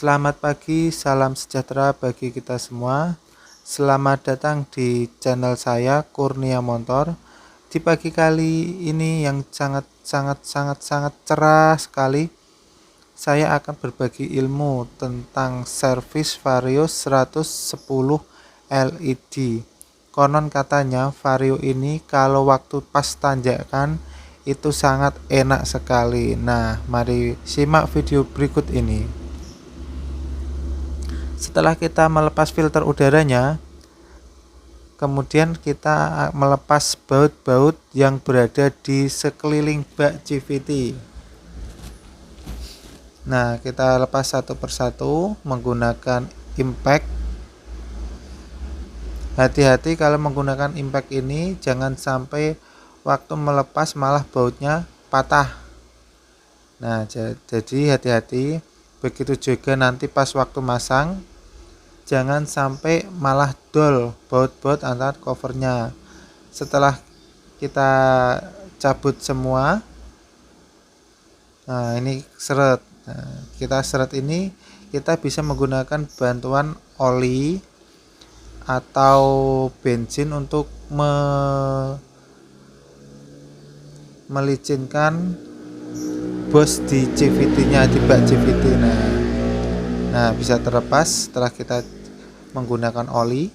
Selamat pagi, salam sejahtera bagi kita semua. Selamat datang di channel saya Kurnia Montor. Di pagi kali ini yang sangat cerah sekali, saya akan berbagi ilmu tentang servis Vario 110 LED. Konon katanya Vario ini kalau waktu pas tanjakan itu sangat enak sekali. Nah, mari simak video berikut ini. Setelah kita melepas filter udaranya, kemudian kita melepas baut-baut yang berada di sekeliling bak CVT. Nah, kita lepas satu persatu menggunakan impact. Hati-hati kalau menggunakan impact ini, jangan sampai waktu melepas malah bautnya patah. Nah, jadi hati-hati. Begitu juga nanti pas waktu masang, jangan sampai malah dol baut-baut antar covernya. Setelah kita cabut semua, nah ini seret. Nah, kita seret ini kita bisa menggunakan bantuan oli atau bensin untuk melicinkan bos di CVT-nya, di bak CVT. Nah, bisa terlepas setelah kita menggunakan oli.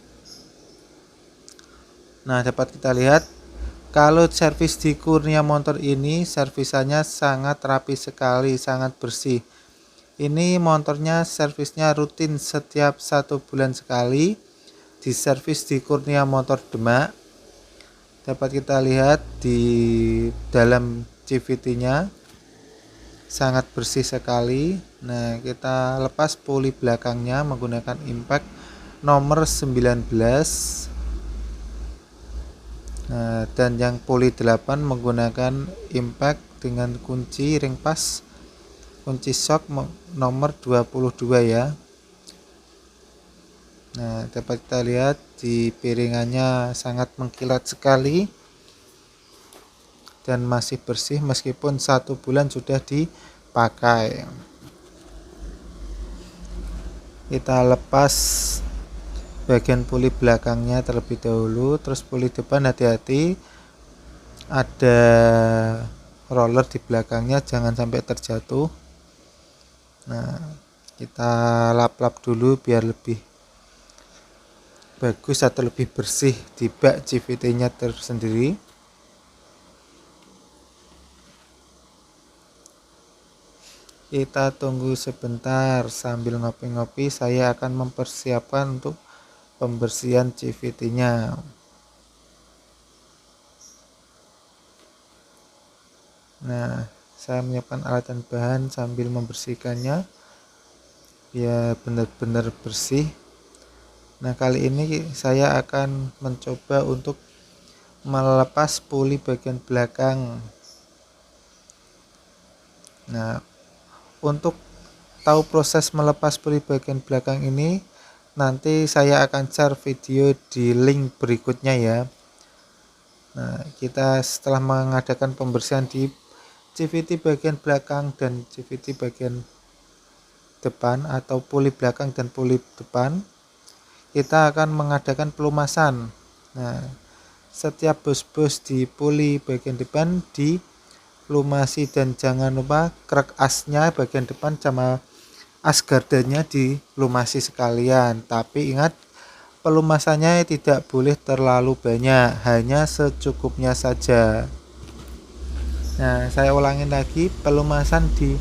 Nah, dapat kita lihat kalau servis di Kurnia Montor ini servisannya sangat rapi sekali, sangat bersih. Ini motornya servisnya rutin setiap 1 bulan sekali di servis di Kurnia Montor Demak. Dapat kita lihat di dalam CVT-nya sangat bersih sekali. Nah, kita lepas puli belakangnya menggunakan impact nomor 19. Nah, dan yang puli 8 menggunakan impact dengan kunci ring pas, kunci shock nomor 22 ya. Nah, dapat kita lihat di piringannya sangat mengkilat sekali dan masih bersih meskipun 1 bulan sudah dipakai. Kita lepas bagian puli belakangnya terlebih dahulu, terus puli depan hati-hati, ada roller di belakangnya, jangan sampai terjatuh. Nah, kita lap-lap dulu biar lebih bagus atau lebih bersih di bak CVT nya tersendiri. Kita tunggu sebentar sambil ngopi-ngopi, saya akan mempersiapkan untuk pembersihan CVT nya. Nah, saya menyiapkan alat dan bahan sambil membersihkannya biar benar-benar bersih. Nah, kali ini saya akan mencoba untuk melepas puli bagian belakang. Nah, untuk tahu proses melepas puli bagian belakang ini, nanti saya akan share video di link berikutnya ya. Nah, kita setelah mengadakan pembersihan di CVT bagian belakang dan CVT bagian depan atau puli belakang dan puli depan, kita akan mengadakan pelumasan. Nah, setiap bos-bos di puli bagian depan dilumasi dan jangan lupa krek asnya bagian depan sama as gardenya dilumasi sekalian. Tapi ingat, pelumasannya tidak boleh terlalu banyak, hanya secukupnya saja. Nah, saya ulangin lagi, pelumasan di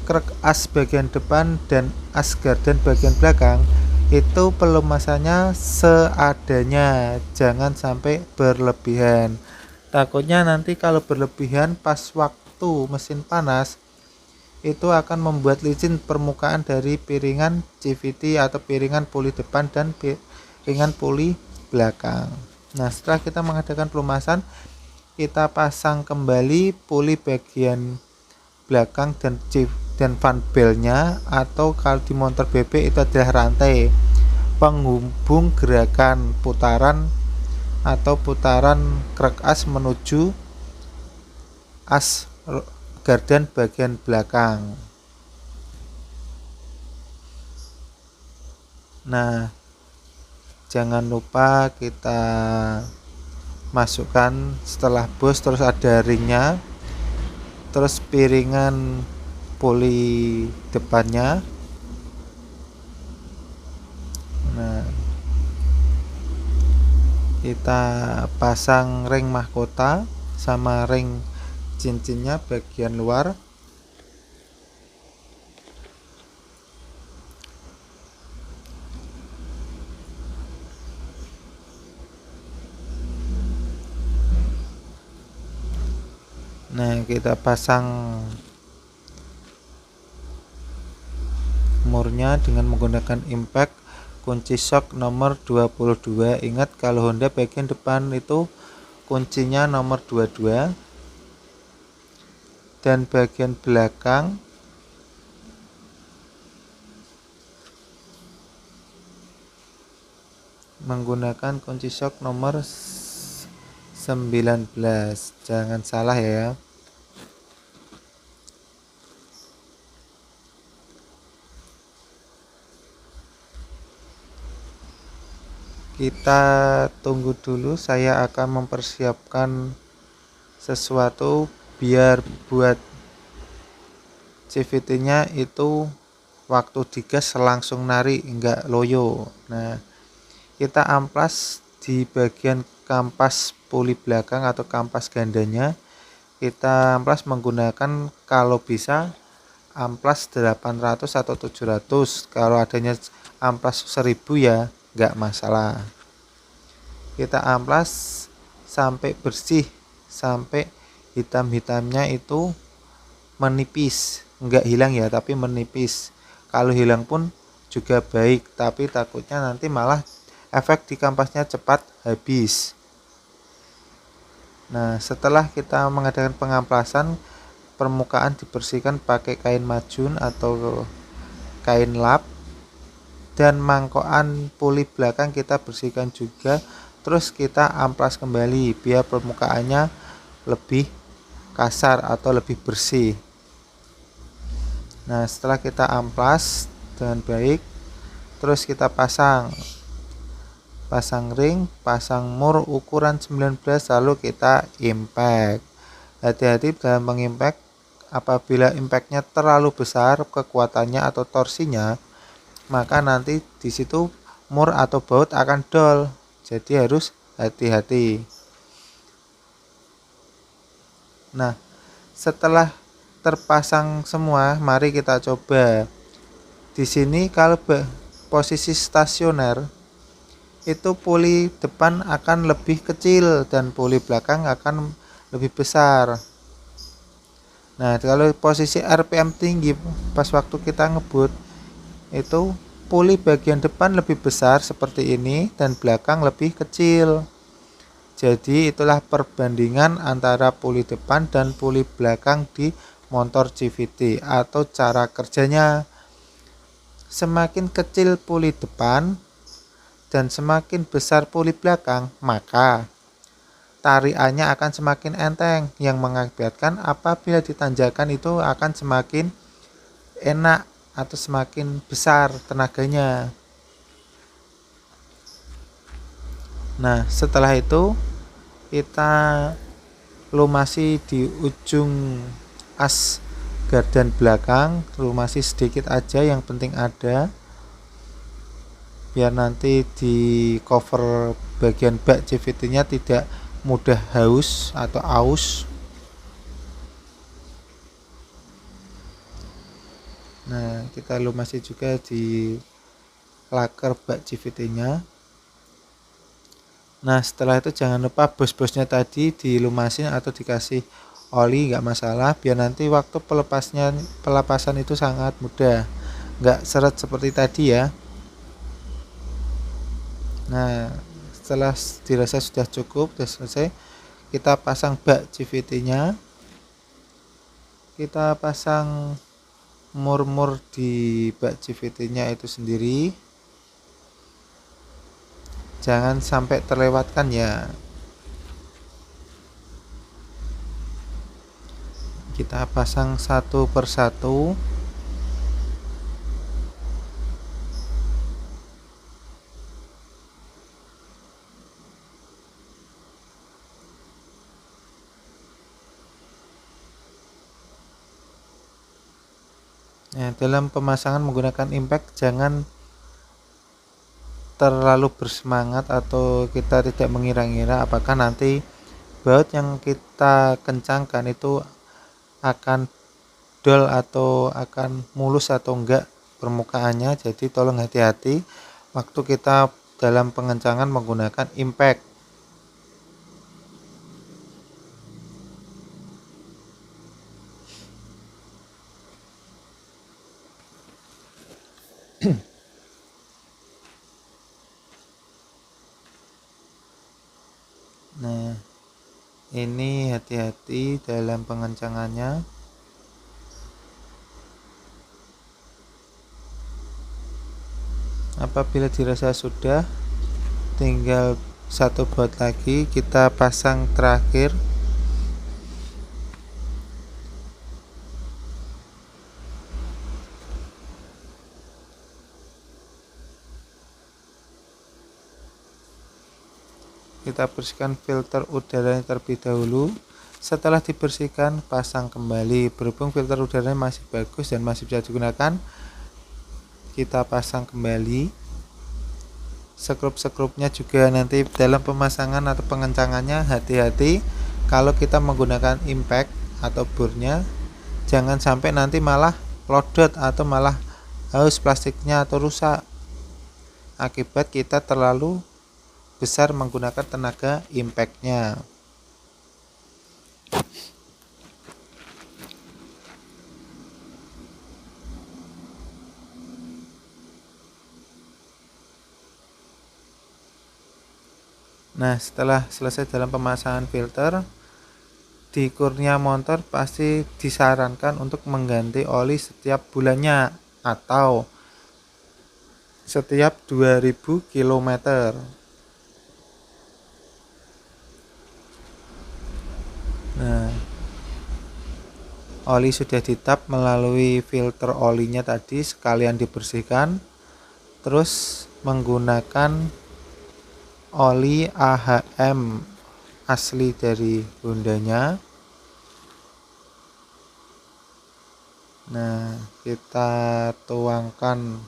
krek as bagian depan dan as garden bagian belakang itu pelumasannya seadanya, jangan sampai berlebihan. Takutnya nanti kalau berlebihan pas waktu mesin panas itu akan membuat licin permukaan dari piringan CVT atau piringan puli depan dan piringan puli belakang. Nah, setelah kita mengadakan pelumasan, kita pasang kembali puli bagian belakang dan fan belnya, atau kalau di motor bebek itu adalah rantai penghubung gerakan putaran atau putaran krek as menuju as gardan bagian belakang. Nah, jangan lupa kita masukkan setelah bus, terus ada ringnya, terus piringan poli depannya. Nah, kita pasang ring mahkota sama ring cincinnya bagian luar. Nah, kita pasang murnya dengan menggunakan impact kunci shock nomor 22. Ingat kalau Honda bagian depan itu kuncinya nomor 22 dan bagian belakang menggunakan kunci shock nomor 19. Jangan salah ya. Kita tunggu dulu, saya akan mempersiapkan sesuatu biar buat CVT nya itu waktu digas langsung nari, enggak loyo. Nah, kita amplas di bagian kampas puli belakang atau kampas gandanya. Kita amplas menggunakan kalau bisa amplas 800 atau 700. Kalau adanya amplas 1000 ya enggak masalah. Kita amplas sampai bersih, sampai hitam-hitamnya itu menipis, enggak hilang ya, tapi menipis. Kalau hilang pun juga baik, tapi takutnya nanti malah efek di kampasnya cepat habis. Nah, setelah kita mengadakan pengamplasan, permukaan dibersihkan pakai kain majun atau kain lap, dan mangkokan puli belakang kita bersihkan juga. Terus kita amplas kembali biar permukaannya lebih kasar atau lebih bersih. Nah, setelah kita amplas dengan baik, terus kita pasang ring, pasang mur ukuran 19, lalu kita impact. Hati-hati dalam mengimpact, apabila impactnya terlalu besar kekuatannya atau torsinya, maka nanti di situ mur atau baut akan dol. Jadi harus hati-hati. Nah, setelah terpasang semua, mari kita coba. Di sini kalau posisi stasioner itu puli depan akan lebih kecil dan puli belakang akan lebih besar. Nah, kalau posisi RPM tinggi pas waktu kita ngebut, itu puli bagian depan lebih besar seperti ini dan belakang lebih kecil. Jadi itulah perbandingan antara puli depan dan puli belakang di motor CVT atau cara kerjanya. Semakin kecil puli depan dan semakin besar puli belakang, maka tariannya akan semakin enteng, yang mengakibatkan apabila ditanjakan itu akan semakin enak atau semakin besar tenaganya. Nah, setelah itu kita lumasi di ujung as gardan belakang, lumasi sedikit aja, yang penting ada, biar nanti di cover bagian bak CVT nya tidak mudah haus atau aus. Nah, kita lumasi juga di laker bak CVT nya. Nah, setelah itu jangan lupa bos-bosnya tadi dilumasin atau dikasih oli, nggak masalah, biar nanti waktu pelepasan itu sangat mudah, nggak seret seperti tadi ya. Nah, setelah dirasa sudah cukup, sudah selesai, kita pasang bak CVT nya, kita pasang mur-mur di bak CVT nya itu sendiri, jangan sampai terlewatkan ya. Kita pasang satu persatu. Nah, dalam pemasangan menggunakan impact jangan terlalu bersemangat atau kita tidak mengira-ngira apakah nanti baut yang kita kencangkan itu akan dol atau akan mulus atau enggak permukaannya. Jadi tolong hati-hati waktu kita dalam pengencangan menggunakan impact. Nah, ini hati-hati dalam pengencangannya. Apabila dirasa sudah, tinggal satu baut lagi kita pasang terakhir. Kita bersihkan filter udaranya terlebih dahulu. Setelah dibersihkan, pasang kembali. Berhubung filter udaranya masih bagus dan masih bisa digunakan, kita pasang kembali. Sekrup-sekrupnya juga nanti dalam pemasangan atau pengencangannya hati-hati. Kalau kita menggunakan impact atau burnya, jangan sampai nanti malah lodot atau malah haus plastiknya atau rusak akibat kita terlalu besar menggunakan tenaga impactnya. Nah, setelah selesai dalam pemasangan filter, di Kurnia Motor pasti disarankan untuk mengganti oli setiap bulannya atau setiap 2000 km. Nah, oli sudah ditap melalui filter olinya tadi, sekalian dibersihkan, terus menggunakan oli AHM asli dari Hondanya. Nah, kita tuangkan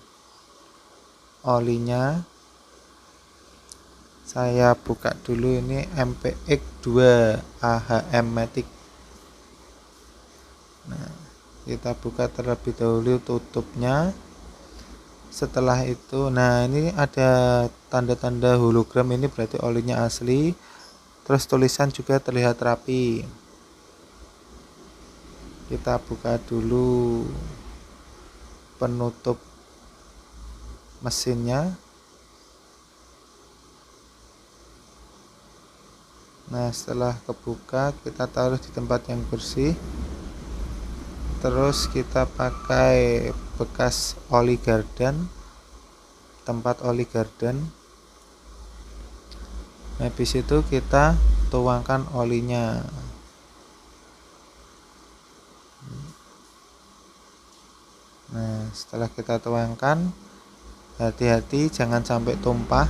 olinya. Saya buka dulu, ini MPX2 AHM Matic. Nah, kita buka terlebih dahulu tutupnya. Setelah itu, nah ini ada tanda-tanda hologram, ini berarti olinya asli. Terus tulisan juga terlihat rapi. Kita buka dulu penutup mesinnya. Nah, setelah kebuka, kita taruh di tempat yang bersih. Terus kita pakai bekas oli gardan, tempat oli gardan. Habis itu kita tuangkan olinya. Nah, setelah kita tuangkan, hati-hati jangan sampai tumpah.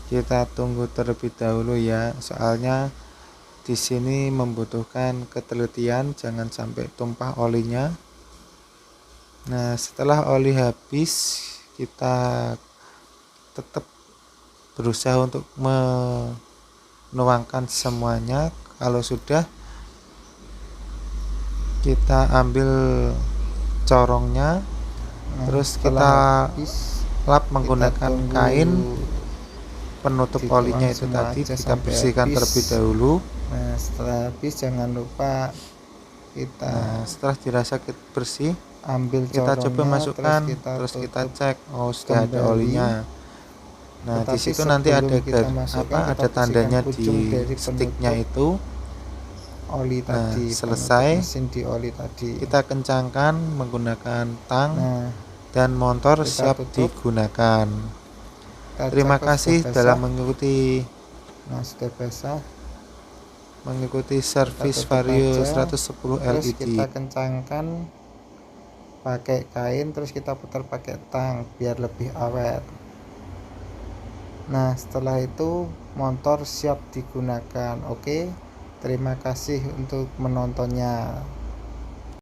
Kita tunggu terlebih dahulu ya, soalnya di sini membutuhkan ketelitian, jangan sampai tumpah olinya. Nah, setelah oli habis, kita tetap berusaha untuk menuangkan semuanya. Kalau sudah, kita ambil corongnya, terus kita lap menggunakan kain penutup olinya itu tadi, kita bersihkan terlebih dahulu. Nah, setelah habis jangan lupa kita setelah dirasa bersih, ambil kita coba masukkan, terus kita cek, oh sudah ada olinya. Nah, di situ nanti ada ada tandanya di sticknya itu. Oli tadi, selesai mesin di oli tadi. Kita kencangkan menggunakan tang, dan motor siap digunakan. Terima kasih dalam mengikuti. Nah, sudah basah. mengikuti servis tutup Vario aja. 110 Terus LED. kita kencangkan pakai kain, terus kita putar pakai tang biar lebih awet. Nah, setelah itu motor siap digunakan. Oke, terima kasih untuk menontonnya.